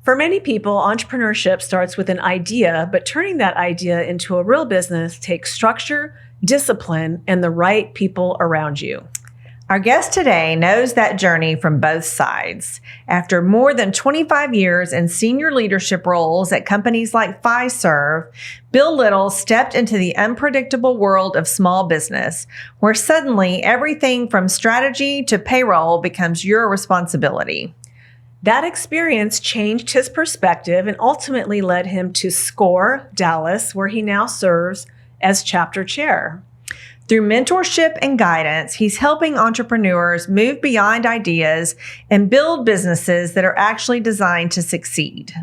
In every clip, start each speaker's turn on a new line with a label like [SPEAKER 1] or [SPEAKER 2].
[SPEAKER 1] For many people, entrepreneurship starts with an idea, but turning that idea into a real business takes structure, discipline, and the right people around you.
[SPEAKER 2] Our guest today knows that journey from both sides. After more than 25 years in senior leadership roles at companies like Fiserv, Bill Little stepped into the unpredictable world of small business, where suddenly everything from strategy to payroll becomes your responsibility.
[SPEAKER 1] That experience changed his perspective and ultimately led him to SCORE Dallas, where he now serves as chapter chair.
[SPEAKER 2] Through mentorship and guidance, he's helping entrepreneurs move beyond ideas and build businesses that are actually designed to succeed.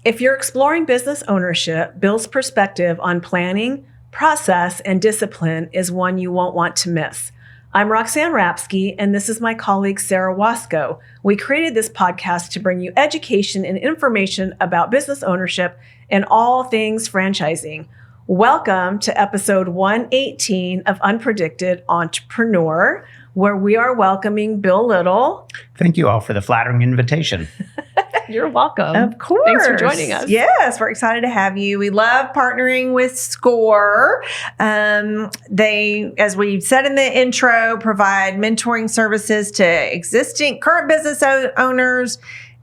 [SPEAKER 1] If you're exploring business ownership, Bill's perspective on planning, process, and discipline is one you won't want to miss. I'm Roxanne Rapske, and this is my colleague, Sara Waskow. We created this podcast to bring you education and information about business ownership and all things franchising. Welcome to episode 118 of Unpredicted Entrepreneur, where we are welcoming Bill Little.
[SPEAKER 3] Thank you all for the flattering invitation.
[SPEAKER 1] You're welcome.
[SPEAKER 2] Of course.
[SPEAKER 1] Thanks for joining us.
[SPEAKER 2] Yes, we're excited to have you. We love partnering with SCORE. They, as we said in the intro, provide mentoring services to current business owners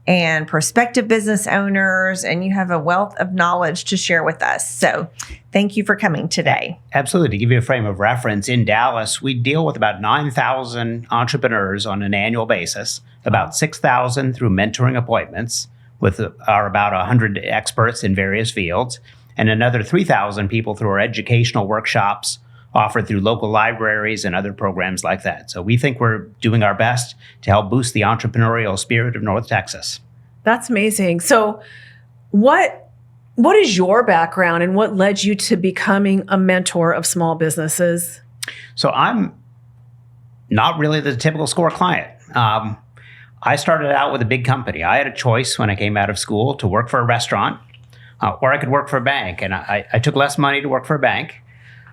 [SPEAKER 2] and prospective business owners, and you have a wealth of knowledge to share with us. So thank you for coming today.
[SPEAKER 3] Absolutely. To give you a frame of reference, in Dallas, we deal with about 9,000 entrepreneurs on an annual basis, about 6,000 through mentoring appointments with our about 100 experts in various fields, and another 3,000 people through our educational workshops offered through local libraries and other programs like that. So we think we're doing our best to help boost the entrepreneurial spirit of North Texas.
[SPEAKER 1] That's amazing. So what is your background and what led you to becoming a mentor of small businesses?
[SPEAKER 3] So I'm not really the typical SCORE client. I started out with a big company. I had a choice when I came out of school to work for a restaurant or I could work for a bank. And I took less money to work for a bank.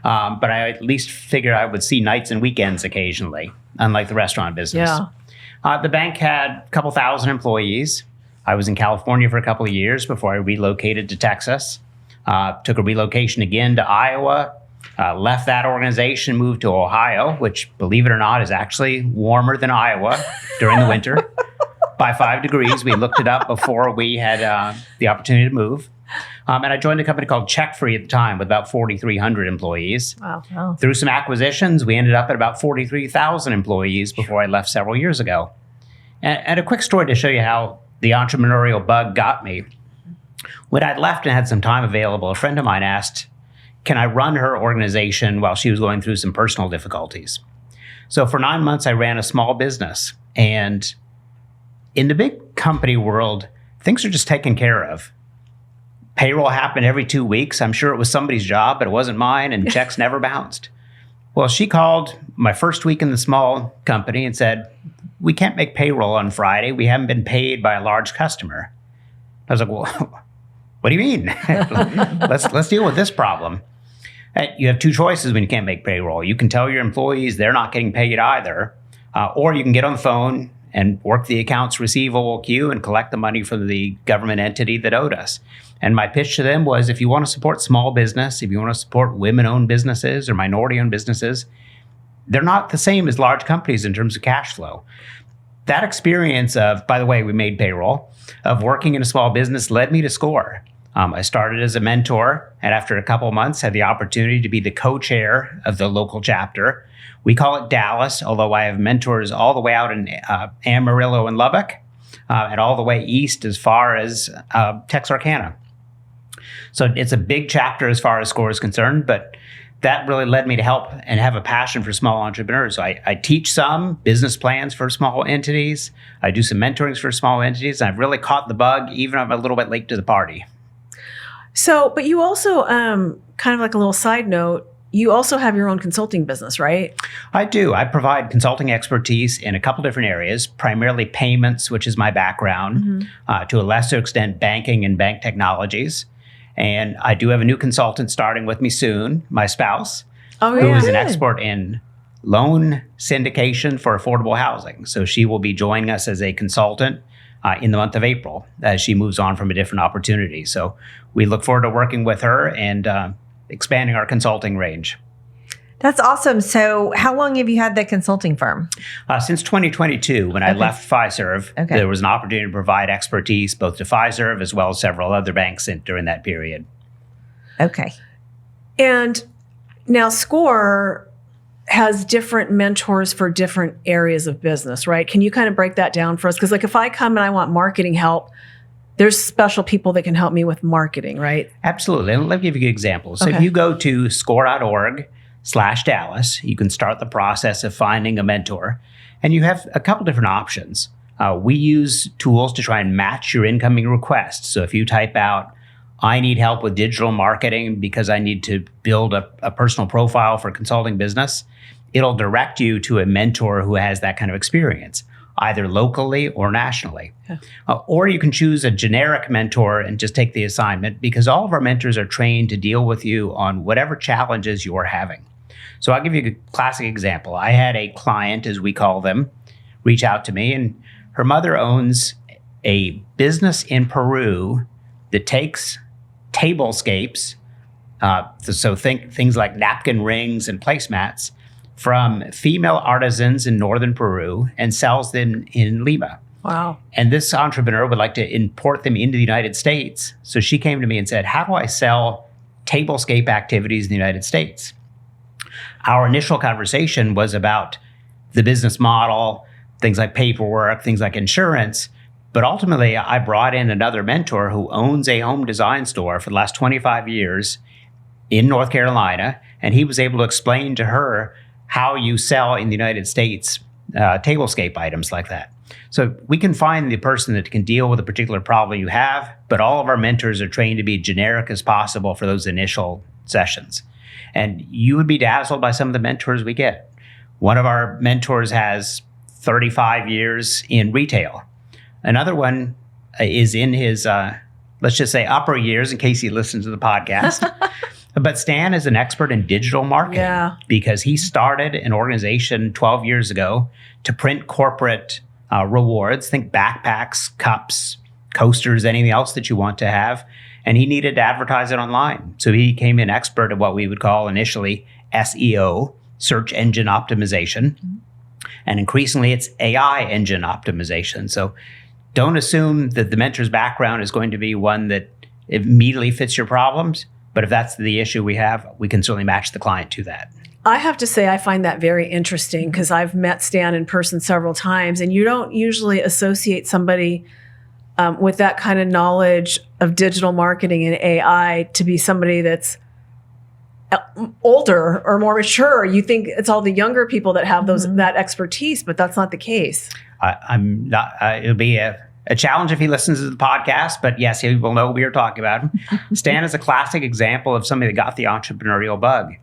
[SPEAKER 3] But I at least figured I would see nights and weekends occasionally, unlike the restaurant business.
[SPEAKER 1] Yeah.
[SPEAKER 3] The bank had a couple thousand employees. I was in California for a couple of years before I relocated to Texas. Took a relocation again to Iowa. Left that organization, moved to Ohio, which, believe it or not, is actually warmer than Iowa during the winter by 5 degrees. We looked it up before we had the opportunity to move. And I joined a company called Check Free at the time with about 4,300 employees.
[SPEAKER 1] Wow.
[SPEAKER 3] Through some acquisitions, we ended up at about 43,000 employees before I left several years ago. And a quick story to show you how the entrepreneurial bug got me. When I'd left and had some time available, a friend of mine asked, can I run her organization while she was going through some personal difficulties? So for 9 months, I ran a small business. And in the big company world, things are just taken care of. Payroll happened every 2 weeks. I'm sure it was somebody's job, but it wasn't mine, and checks never bounced. Well, she called my first week in the small company and said, we can't make payroll on Friday. We haven't been paid by a large customer. I was like, well, what do you mean? Let's deal with this problem. And you have two choices when you can't make payroll. You can tell your employees they're not getting paid either, or you can get on the phone and work the accounts receivable queue and collect the money from the government entity that owed us. And my pitch to them was, if you want to support small business, if you want to support women-owned businesses or minority-owned businesses, they're not the same as large companies in terms of cash flow. That experience of, by the way, we made payroll, of working in a small business led me to SCORE. I started as a mentor, and after a couple of months, had the opportunity to be the co-chair of the local chapter. We call it Dallas, although I have mentors all the way out in Amarillo and Lubbock, and all the way east as far as Texarkana. So it's a big chapter as far as SCORE is concerned, but that really led me to help and have a passion for small entrepreneurs. So I teach some business plans for small entities. I do some mentorings for small entities. And I've really caught the bug, even if I'm a little bit late to the party.
[SPEAKER 1] So, but you also, kind of like a little side note, you also have your own consulting business, right?
[SPEAKER 3] I do. I provide consulting expertise in a couple different areas, primarily payments, which is my background, to a lesser extent, banking and bank technologies. And I do have a new consultant starting with me soon, my spouse, who is an expert in loan syndication for affordable housing. So she will be joining us as a consultant in the month of April as she moves on from a different opportunity. So we look forward to working with her and expanding our consulting range.
[SPEAKER 2] That's awesome. So how long have you had the consulting firm?
[SPEAKER 3] Since 2022, when I left Fiserv, there was an opportunity to provide expertise both to Fiserv as well as several other banks during that period.
[SPEAKER 2] Okay.
[SPEAKER 1] And now SCORE has different mentors for different areas of business, right? Can you kind of break that down for us? Because like if I come and I want marketing help, there's special people that can help me with marketing, right?
[SPEAKER 3] Absolutely. And let me give you examples. So if you go to score.org/Dallas, you can start the process of finding a mentor. And you have a couple different options. We use tools to try and match your incoming requests. So if you type out, I need help with digital marketing because I need to build a personal profile for consulting business, it'll direct you to a mentor who has that kind of experience, either locally or nationally. Or you can choose a generic mentor and just take the assignment, because all of our mentors are trained to deal with you on whatever challenges you're having. So I'll give you a classic example. I had a client, as we call them, reach out to me, and her mother owns a business in Peru that takes tablescapes, so think things like napkin rings and placemats, from female artisans in northern Peru and sells them in Lima.
[SPEAKER 1] Wow.
[SPEAKER 3] And this entrepreneur would like to import them into the United States. So she came to me and said, how do I sell tablescape activities in the United States? Our initial conversation was about the business model, things like paperwork, things like insurance. But ultimately, I brought in another mentor who owns a home design store for the last 25 years in North Carolina. And he was able to explain to her how you sell in the United States tablescape items like that. So we can find the person that can deal with a particular problem you have, but all of our mentors are trained to be generic as possible for those initial sessions. And you would be dazzled by some of the mentors we get. One of our mentors has 35 years in retail. Another one is in his, let's just say, upper years, in case he listens to the podcast. But Stan is an expert in digital marketing because he started an organization 12 years ago to print corporate rewards. Think backpacks, cups, coasters, anything else that you want to have. And he needed to advertise it online. So he became an expert at what we would call initially SEO, search engine optimization. And increasingly, it's AI engine optimization. So don't assume that the mentor's background is going to be one that immediately fits your problems. But if that's the issue we have, we can certainly match the client to that.
[SPEAKER 1] I have to say, I find that very interesting because I've met Stan in person several times, and you don't usually associate somebody with that kind of knowledge of digital marketing and AI to be somebody that's older or more mature. You think it's all the younger people that have that expertise, but that's not the case.
[SPEAKER 3] I'm not. It'll be a challenge if he listens to the podcast, but yes, he will know what we are talking about. Stan is a classic example of somebody that got the entrepreneurial bug.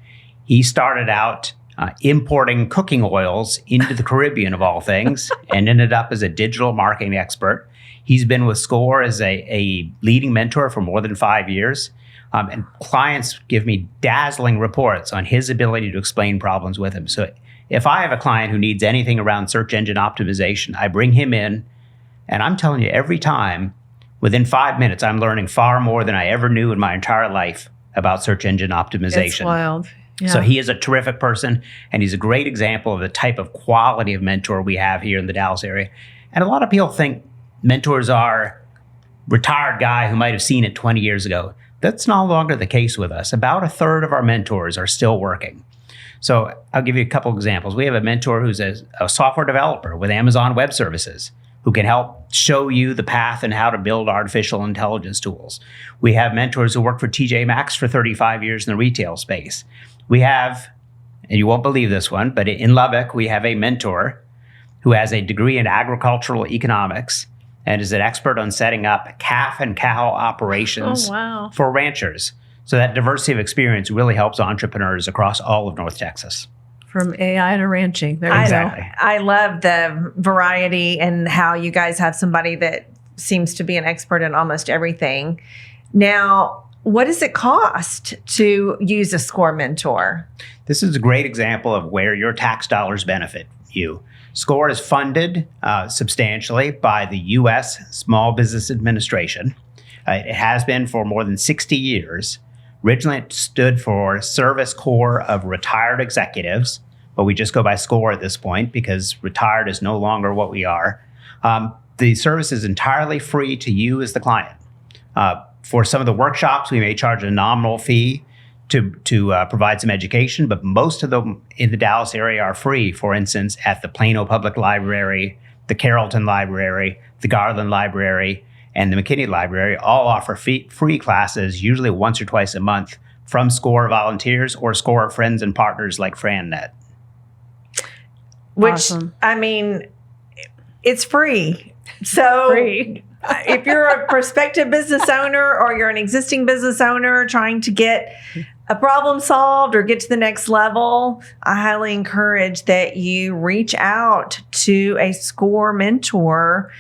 [SPEAKER 3] He started out importing cooking oils into the Caribbean, of all things, and ended up as a digital marketing expert. He's been with SCORE as a leading mentor for more than 5 years. And clients give me dazzling reports on his ability to explain problems with him. So if I have a client who needs anything around search engine optimization, I bring him in, and I'm telling you, every time, within 5 minutes, I'm learning far more than I ever knew in my entire life about search engine optimization.
[SPEAKER 1] It's wild. Yeah.
[SPEAKER 3] So he is a terrific person, and he's a great example of the type of quality of mentor we have here in the Dallas area. And a lot of people think mentors are retired guy who might have seen it 20 years ago. That's no longer the case with us. About a third of our mentors are still working. So I'll give you a couple examples. We have a mentor who's a software developer with Amazon Web Services who can help show you the path and how to build artificial intelligence tools. We have mentors who work for TJ Maxx for 35 years in the retail space. We have, and you won't believe this one, but in Lubbock, we have a mentor who has a degree in agricultural economics and is an expert on setting up calf and cow operations for ranchers. So that diversity of experience really helps entrepreneurs across all of North Texas.
[SPEAKER 1] From AI to ranching. There you go.
[SPEAKER 2] I love the variety and how you guys have somebody that seems to be an expert in almost everything. Now, what does it cost to use a SCORE mentor?
[SPEAKER 3] This is a great example of where your tax dollars benefit you. SCORE is funded substantially by the U.S. Small Business Administration. It has been for more than 60 years. Originally, it stood for Service Corps of Retired Executives, but we just go by SCORE at this point because retired is no longer what we are. The service is entirely free to you as the client. For some of the workshops, we may charge a nominal fee to provide some education, but most of them in the Dallas area are free. For instance, at the Plano Public Library, the Carrollton Library, the Garland Library, and the McKinney Library all offer free classes, usually once or twice a month, from SCORE volunteers or SCORE friends and partners like FranNet.
[SPEAKER 2] Which,
[SPEAKER 1] Awesome.
[SPEAKER 2] I mean, it's free. So
[SPEAKER 1] Free.
[SPEAKER 2] if you're a prospective business owner or you're an existing business owner trying to get a problem solved or get to the next level, I highly encourage that you reach out to a SCORE mentor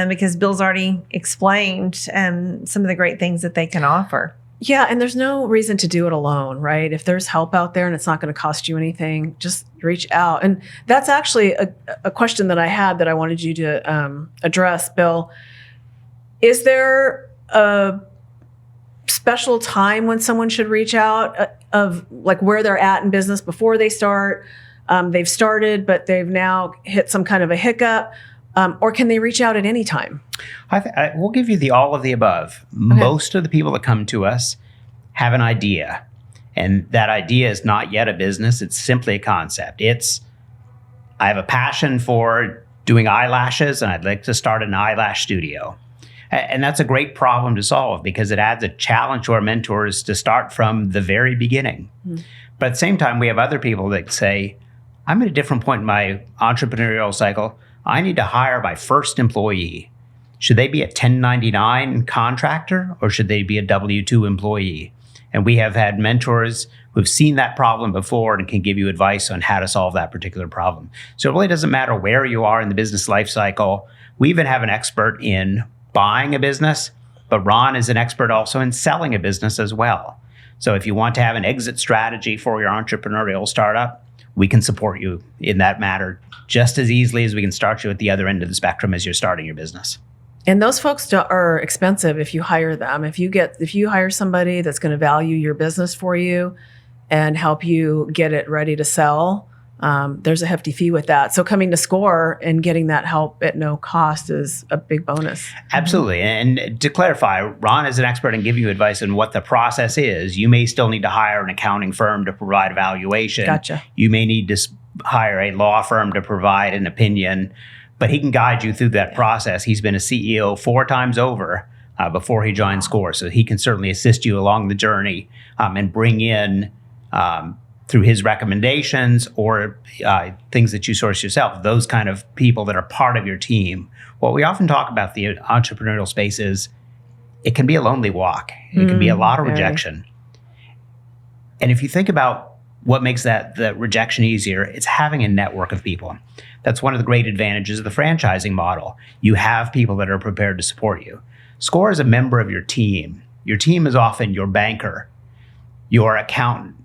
[SPEAKER 2] because Bill's already explained some of the great things that they can offer.
[SPEAKER 1] Yeah, and there's no reason to do it alone, right? If there's help out there and it's not going to cost you anything, just reach out. And that's actually a question that I had that I wanted you to address, Bill. Is there a special time when someone should reach out of like where they're at in business before they start? They've started, but they've now hit some kind of a hiccup. Or can they reach out at any time?
[SPEAKER 3] I will give you the all of the above. Okay. Most of the people that come to us have an idea, and that idea is not yet a business. It's simply a concept. I have a passion for doing eyelashes, and I'd like to start an eyelash studio. And that's a great problem to solve because it adds a challenge to our mentors to start from the very beginning. But at the same time, we have other people that say, I'm at a different point in my entrepreneurial cycle. I need to hire my first employee. Should they be a 1099 contractor or should they be a W-2 employee? And we have had mentors who've seen that problem before and can give you advice on how to solve that particular problem. So it really doesn't matter where you are in the business life cycle. We even have an expert in buying a business, but Ron is an expert also in selling a business as well. So if you want to have an exit strategy for your entrepreneurial startup, we can support you in that matter just as easily as we can start you at the other end of the spectrum as you're starting your business.
[SPEAKER 1] And those folks are expensive if you hire them. If you hire somebody that's going to value your business for you and help you get it ready to sell, there's a hefty fee with that. So coming to SCORE and getting that help at no cost is a big bonus.
[SPEAKER 3] Absolutely. And to clarify, Ron is an expert in giving you advice on what the process is. You may still need to hire an accounting firm to provide evaluation.
[SPEAKER 1] Gotcha.
[SPEAKER 3] You may need to hire a law firm to provide an opinion, but he can guide you through that process. He's been a CEO 4 times over before he joined SCORE. So he can certainly assist you along the journey and bring in through his recommendations or things that you source yourself, those kind of people that are part of your team. What we often talk about the entrepreneurial space is it can be a lonely walk. It can be a lot of rejection. And if you think about what makes the rejection easier, it's having a network of people. That's one of the great advantages of the franchising model. You have people that are prepared to support you. SCORE is a member of your team. Your team is often your banker, your accountant,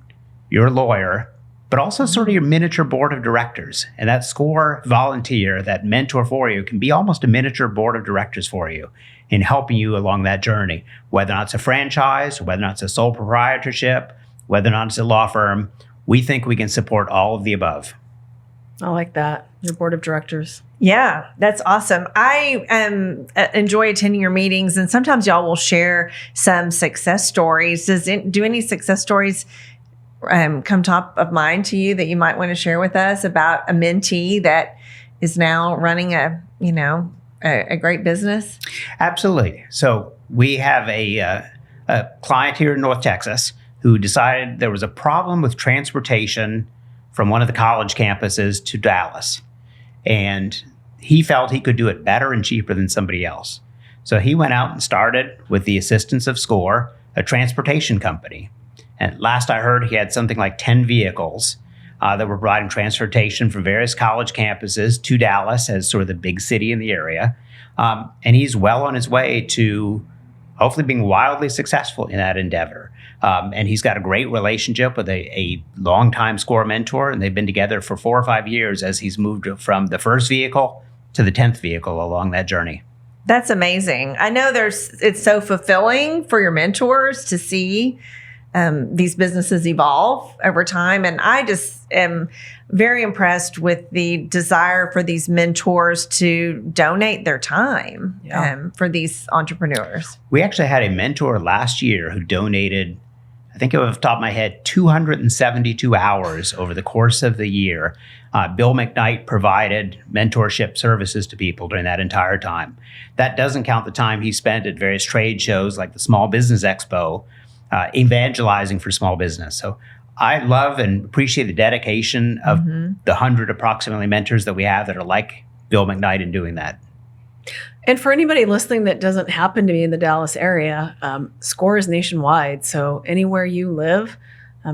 [SPEAKER 3] your lawyer, but also sort of your miniature board of directors. And that SCORE volunteer, that mentor for you, can be almost a miniature board of directors for you in helping you along that journey, whether or not it's a franchise, whether or not it's a sole proprietorship, whether or not it's a law firm. We think we can support all of the above.
[SPEAKER 1] I like that. Your board of directors.
[SPEAKER 2] Yeah, that's awesome. I enjoy attending your meetings, and sometimes y'all will share some success stories. Do any success stories come top of mind to you that you might want to share with us about a mentee that is now running a great business?
[SPEAKER 3] Absolutely. So we have a client here in North Texas who decided there was a problem with transportation from one of the college campuses to Dallas. And he felt he could do it better and cheaper than somebody else. So he went out and started, with the assistance of SCORE, a transportation company. And last I heard, he had something like 10 vehicles that were providing transportation from various college campuses to Dallas as sort of the big city in the area. And he's well on his way to hopefully being wildly successful in that endeavor. And he's got a great relationship with a longtime SCORE mentor, and they've been together for 4 or 5 years as he's moved from the first vehicle to the 10th vehicle along that journey.
[SPEAKER 2] That's amazing. I know it's so fulfilling for your mentors to see these businesses evolve over time. And I just am very impressed with the desire for these mentors to donate their time for these entrepreneurs.
[SPEAKER 3] We actually had a mentor last year who donated, I think off the top of my head, 272 hours over the course of the year. Bill McKnight provided mentorship services to people during that entire time. That doesn't count the time he spent at various trade shows like the Small Business Expo, evangelizing for small business. So I love and appreciate the dedication of the 100 approximately mentors that we have that are like Bill McKnight in doing that.
[SPEAKER 1] And for anybody listening that doesn't happen to be in the Dallas area, SCORE is nationwide. So anywhere you live,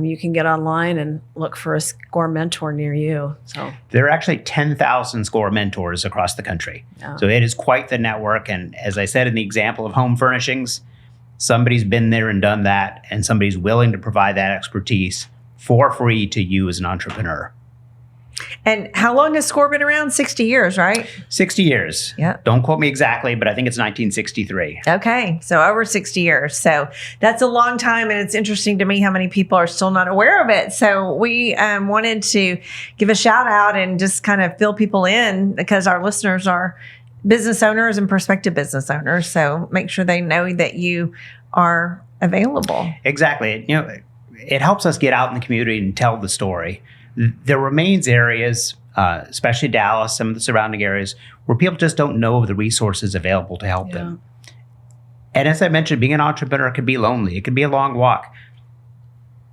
[SPEAKER 1] you can get online and look for a SCORE mentor near you. So
[SPEAKER 3] there are actually 10,000 SCORE mentors across the country. Yeah. So it is quite the network. And as I said in the example of home furnishings, somebody's been there and done that, and somebody's willing to provide that expertise for free to you as an entrepreneur.
[SPEAKER 2] And how long has SCORE been around? 60 years, right?
[SPEAKER 3] 60 years.
[SPEAKER 2] Yeah.
[SPEAKER 3] Don't quote me exactly, but I think it's 1963.
[SPEAKER 2] Okay. So over 60 years. So that's a long time. And it's interesting to me how many people are still not aware of it. So we wanted to give a shout out and just kind of fill people in, because our listeners are business owners and prospective business owners. So make sure they know that you are available.
[SPEAKER 3] Exactly. It helps us get out in the community and tell the story. There remains areas, especially Dallas, some of the surrounding areas, where people just don't know of the resources available to help them. And as I mentioned, being an entrepreneur can be lonely. It can be a long walk.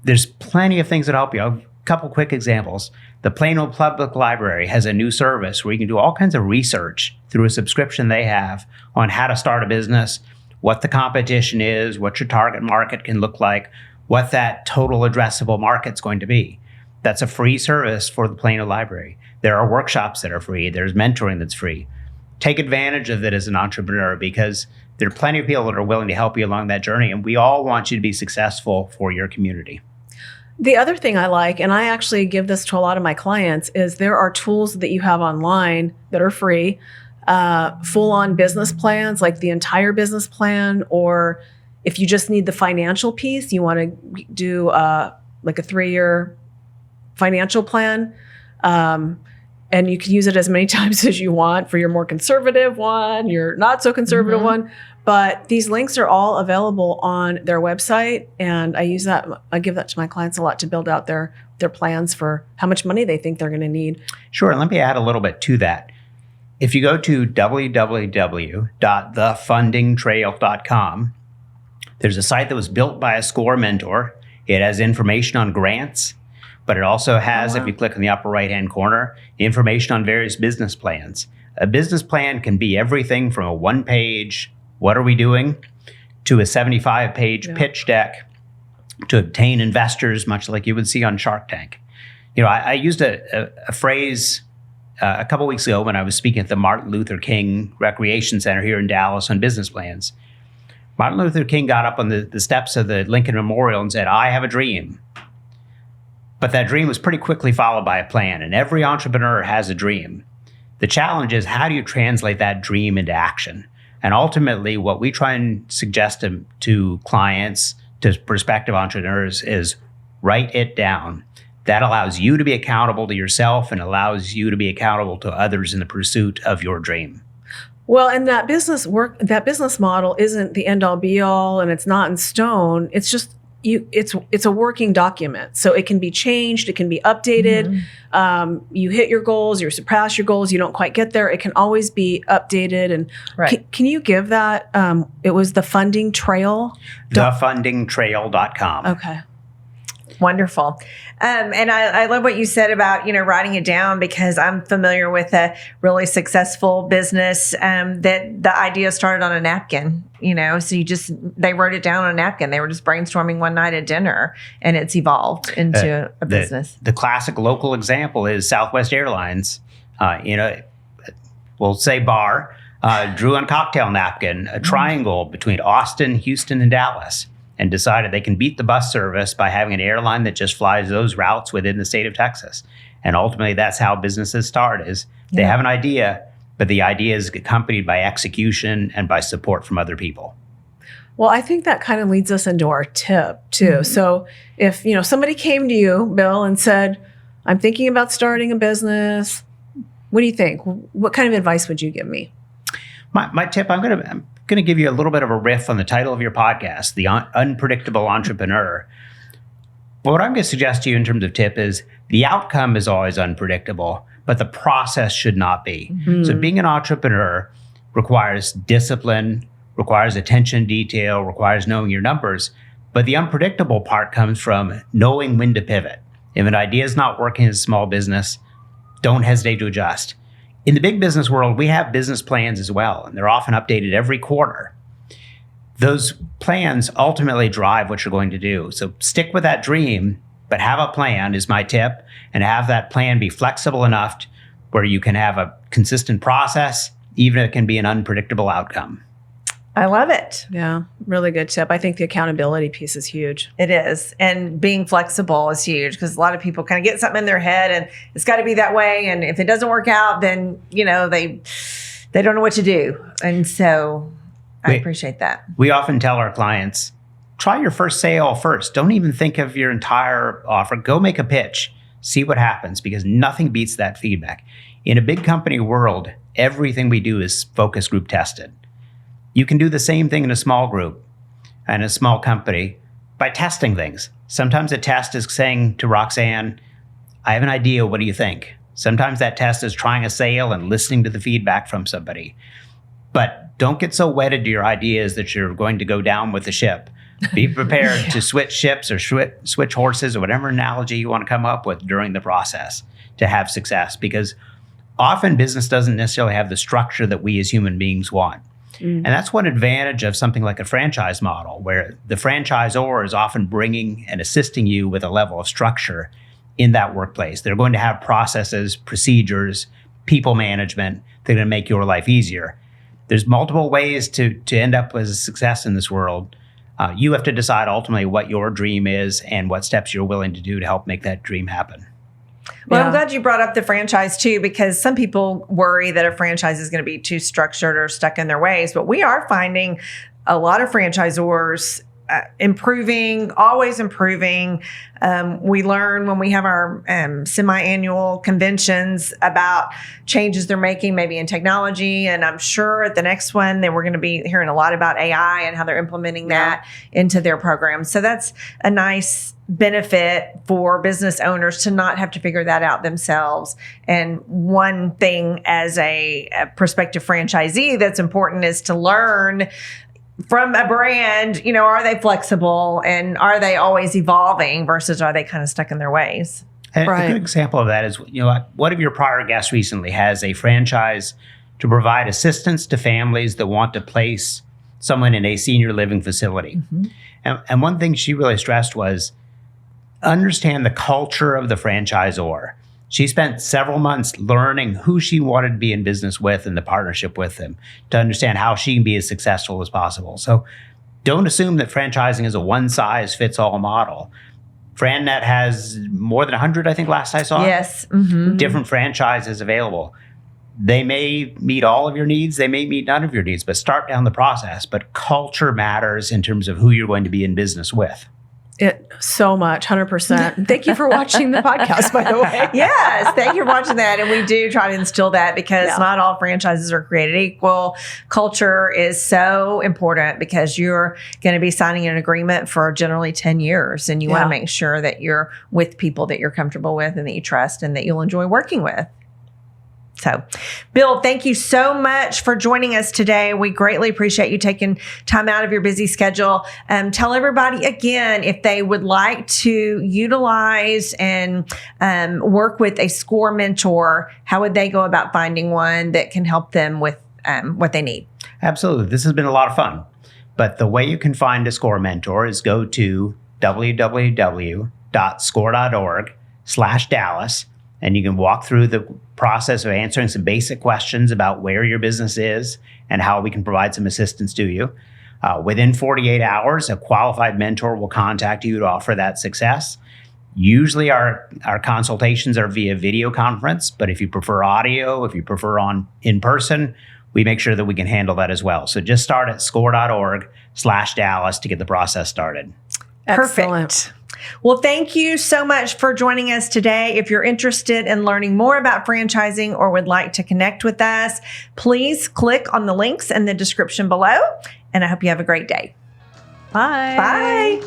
[SPEAKER 3] There's plenty of things that help you. A couple quick examples. The Plano Public Library has a new service where you can do all kinds of research through a subscription they have on how to start a business, what the competition is, what your target market can look like, what that total addressable market's going to be. That's a free service for the Plano Library. There are workshops that are free. There's mentoring that's free. Take advantage of it as an entrepreneur, because there are plenty of people that are willing to help you along that journey, and we all want you to be successful for your community.
[SPEAKER 1] The other thing I like, and I actually give this to a lot of my clients, is there are tools that you have online that are free, full-on business plans, like the entire business plan, or if you just need the financial piece, you want to do like a 3-year financial plan, and you can use it as many times as you want for your more conservative one, your not so conservative one. But these links are all available on their website, and I give that to my clients a lot to build out their plans for how much money they think they're going to need.
[SPEAKER 3] Sure. Let me add a little bit to that. If you go to www.thefundingtrail.com, there's a site that was built by a SCORE mentor. It has information on grants, but it also has, if you click in the upper right-hand corner, information on various business plans. A business plan can be everything from a 1-page, what are we doing, to a 75-page pitch deck to obtain investors, much like you would see on Shark Tank. I used a phrase a couple weeks ago when I was speaking at the Martin Luther King Recreation Center here in Dallas on business plans. Martin Luther King got up on the steps of the Lincoln Memorial and said, "I have a dream." But that dream was pretty quickly followed by a plan, and every entrepreneur has a dream. The challenge is, how do you translate that dream into action? And ultimately, what we try and suggest to clients, to prospective entrepreneurs, is write it down. That allows you to be accountable to yourself and allows you to be accountable to others in the pursuit of your dream.
[SPEAKER 1] Well, and that business model isn't the end all be all, and it's not in stone. It's just it's a working document, so it can be changed, it can be updated. You hit your goals, you surpass your goals, you don't quite get there, it can always be updated. And can you give that? It was the funding trail.
[SPEAKER 3] Thefundingtrail.com.
[SPEAKER 2] Okay. Wonderful. And I love what you said about, writing it down, because I'm familiar with a really successful business that the idea started on a napkin, so they wrote it down on a napkin. They were just brainstorming one night at dinner, and it's evolved into a business.
[SPEAKER 3] The classic local example is Southwest Airlines. We'll say BAR. drew on a cocktail napkin a triangle between Austin, Houston, and Dallas, and decided they can beat the bus service by having an airline that just flies those routes within the state of Texas. And ultimately, that's how businesses start, is they have an idea, but the idea is accompanied by execution and by support from other people.
[SPEAKER 1] Well, I think that kind of leads us into our tip too. So if, somebody came to you, Bill, and said, I'm thinking about starting a business, what do you think? What kind of advice would you give me?
[SPEAKER 3] My tip, I'm going to give you a little bit of a riff on the title of your podcast, The Unpredictable Entrepreneur. But what I'm going to suggest to you in terms of tip is the outcome is always unpredictable, but the process should not be. Mm-hmm. So being an entrepreneur requires discipline, requires attention to detail, requires knowing your numbers. But the unpredictable part comes from knowing when to pivot. If an idea is not working as a small business, don't hesitate to adjust. In the big business world, we have business plans as well, and they're often updated every quarter. Those plans ultimately drive what you're going to do. So stick with that dream, but have a plan is my tip, and have that plan be flexible enough where you can have a consistent process, even if it can be an unpredictable outcome.
[SPEAKER 2] I love it.
[SPEAKER 1] Yeah, really good tip. I think the accountability piece is huge.
[SPEAKER 2] It is. And being flexible is huge, because a lot of people kind of get something in their head and it's got to be that way. And if it doesn't work out, then, they don't know what to do. And so I appreciate that.
[SPEAKER 3] We often tell our clients, try your first sale first. Don't even think of your entire offer. Go make a pitch. See what happens, because nothing beats that feedback. In a big company world, everything we do is focus group tested. You can do the same thing in a small group and a small company by testing things. Sometimes a test is saying to Roxanne, I have an idea, what do you think? Sometimes that test is trying a sale and listening to the feedback from somebody. But don't get so wedded to your ideas that you're going to go down with the ship. Be prepared to switch ships or switch horses or whatever analogy you want to come up with during the process to have success, because often business doesn't necessarily have the structure that we as human beings want. And that's one advantage of something like a franchise model, where the franchisor is often bringing and assisting you with a level of structure in that workplace. They're going to have processes, procedures, people management that are going to make your life easier. There's multiple ways to end up with a success in this world. You have to decide ultimately what your dream is and what steps you're willing to do to help make that dream happen.
[SPEAKER 2] Well, I'm glad you brought up the franchise too, because some people worry that a franchise is going to be too structured or stuck in their ways. But we are finding a lot of franchisors improving, always improving. We learn when we have our semi-annual conventions about changes they're making, maybe in technology. And I'm sure at the next one that we're going to be hearing a lot about AI and how they're implementing that into their programs. So that's a nice benefit for business owners to not have to figure that out themselves. And one thing as a prospective franchisee that's important is to learn from a brand, are they flexible and are they always evolving versus are they kind of stuck in their ways?
[SPEAKER 3] And a good example of that is, one of your prior guests recently has a franchise to provide assistance to families that want to place someone in a senior living facility. Mm-hmm. And one thing she really stressed was understand the culture of the franchisor. She spent several months learning who she wanted to be in business with and the partnership with them to understand how she can be as successful as possible. So don't assume that franchising is a one-size-fits-all model. FranNet has more than 100, I think, last I saw.
[SPEAKER 2] Yes. Mm-hmm.
[SPEAKER 3] Different franchises available. They may meet all of your needs. They may meet none of your needs, but start down the process. But culture matters in terms of who you're going to be in business with.
[SPEAKER 1] It so much, 100%. Thank you for watching the podcast, by the way.
[SPEAKER 2] Yes, thank you for watching that. And we do try to instill that because not all franchises are created equal. Culture is so important because you're going to be signing an agreement for generally 10 years. And you want to make sure that you're with people that you're comfortable with and that you trust and that you'll enjoy working with. So, Bill, thank you so much for joining us today. We greatly appreciate you taking time out of your busy schedule. Tell everybody again, if they would like to utilize and work with a SCORE mentor, how would they go about finding one that can help them with what they need?
[SPEAKER 3] Absolutely. This has been a lot of fun. But the way you can find a SCORE mentor is go to www.score.org/Dallas and you can walk through the process of answering some basic questions about where your business is and how we can provide some assistance to you. Within 48 hours, a qualified mentor will contact you to offer that success. Usually our consultations are via video conference, but if you prefer audio, if you prefer in person, we make sure that we can handle that as well. So just start at score.org/Dallas to get the process started.
[SPEAKER 1] Excellent.
[SPEAKER 2] Perfect. Well, thank you so much for joining us today. If you're interested in learning more about franchising or would like to connect with us, please click on the links in the description below. And I hope you have a great day.
[SPEAKER 1] Bye.
[SPEAKER 2] Bye.